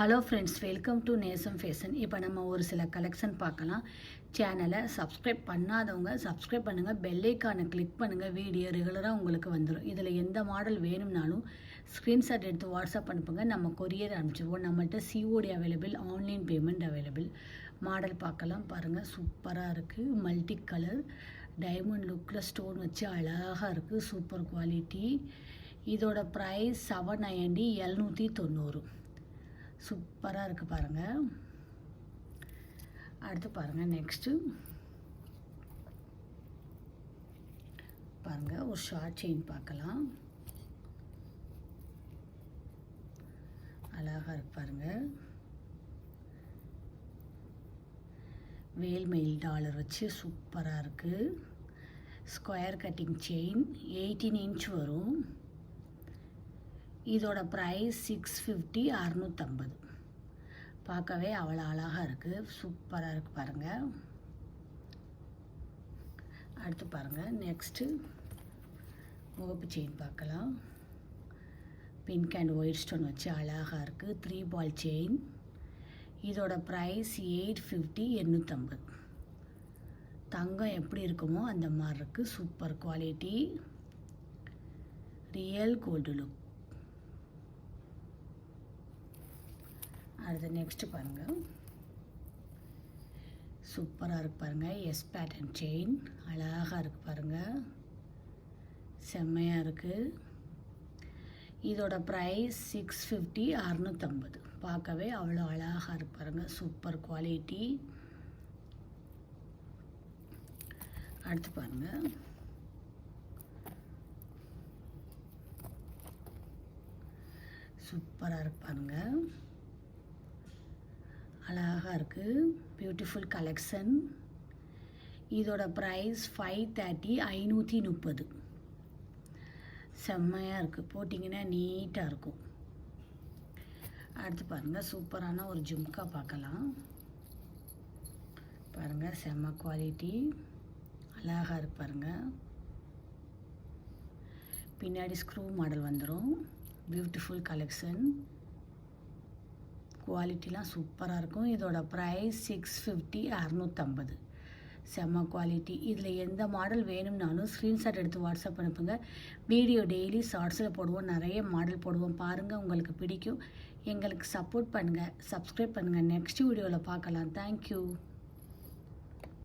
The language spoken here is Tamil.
ஹலோ ஃப்ரெண்ட்ஸ், வெல்கம் டு நேசம் ஃபேஷன். இப்போ நம்ம ஒரு சில கலெக்ஷன் பார்க்கலாம். சேனலை சப்ஸ்கிரைப் பண்ணாதவங்க சப்ஸ்கிரைப் பண்ணுங்கள், பெல்லைக்கானை கிளிக் பண்ணுங்கள். வீடியோ ரெகுலராக உங்களுக்கு வந்துடும். இதில் எந்த மாடல் வேணும்னாலும் ஸ்க்ரீன்ஷாட் எடுத்து வாட்ஸ்அப் அனுப்புங்க, நம்ம கொரியர் அனுப்பிச்சிடுவோம். நம்மள்கிட்ட COD available, online payment available. Model பார்க்கலாம் பாருங்கள், சூப்பராக இருக்குது. மல்டி கலர் டைமண்ட் லுக்கில் ஸ்டோன் வச்சு அழகாக இருக்குது. Super quality. இதோட ப்ரைஸ் 790, 790. சூப்பராக இருக்குது பாருங்கள். அடுத்து பாருங்கள், நெக்ஸ்ட்டு பாருங்கள், ஒரு ஷார்ட் செயின் பார்க்கலாம். அழகாக இருக்கு பாருங்கள். வேல்மெயில் டாலர் வச்சு சூப்பராக இருக்குது. ஸ்கொயர் கட்டிங் செயின் 18 இன்ச் வரும். இதோட ப்ரைஸ் 650, 650. பார்க்கவே அவ்வளோ அழகாக இருக்குது, சூப்பராக இருக்குது பாருங்கள். அடுத்து பாருங்கள், நெக்ஸ்ட்டு முகப்பு செயின் பார்க்கலாம். பிங்க் அண்ட் ஒயிட் ஸ்டோன் வச்சு அழகாக இருக்குது. 3 பால் செயின். இதோட ப்ரைஸ் 850, 850. தங்கம் எப்படி இருக்குமோ அந்த மாதிரி இருக்குது. Super quality, real gold look. அடுத்து நெக்ஸ்ட்டு பாருங்கள், சூப்பராக இருக்குது பாருங்கள். எஸ் பேட்டர்ன் செயின் அழகாக இருக்குது பாருங்கள், செம்மையாக இருக்குது. இதோட ப்ரைஸ் 650, 650. பார்க்கவே அவ்வளோ அழகாக இருக்கு பாருங்கள், சூப்பர் குவாலிட்டி. அடுத்து பாருங்கள், சூப்பராக இருக்கு பாருங்கள், அழகாக இருக்குது. Beautiful collection. இதோட ப்ரைஸ் 530, 530. செம்மையாக இருக்குது, போட்டிங்கன்னா நீட்டாக இருக்கும். அடுத்து பாருங்கள், சூப்பரான ஒரு ஜும்கா பார்க்கலாம். பாருங்கள், செம்ம குவாலிட்டி, அழகாக இருக்கு பாருங்கள். பின்னாடி ஸ்க்ரூ மாடல் வந்துடும். Beautiful collection. குவாலிட்டிலாம் சூப்பராக இருக்கும். இதோட ப்ரைஸ் 650, 650. செம்ம குவாலிட்டி. இதில் எந்த மாடல் வேணும்னாலும் ஸ்க்ரீன்ஷாட் எடுத்து வாட்ஸ்அப் அனுப்புங்க. வீடியோ டெய்லி ஷார்ட்ஸில் போடுவோம், நிறைய மாடல் போடுவோம். பாருங்கள், உங்களுக்கு பிடிக்கும். எங்களுக்கு சப்போர்ட் பண்ணுங்கள், சப்ஸ்கிரைப் பண்ணுங்கள். நெக்ஸ்ட் வீடியோவில் பார்க்கலாம். தேங்க்யூ.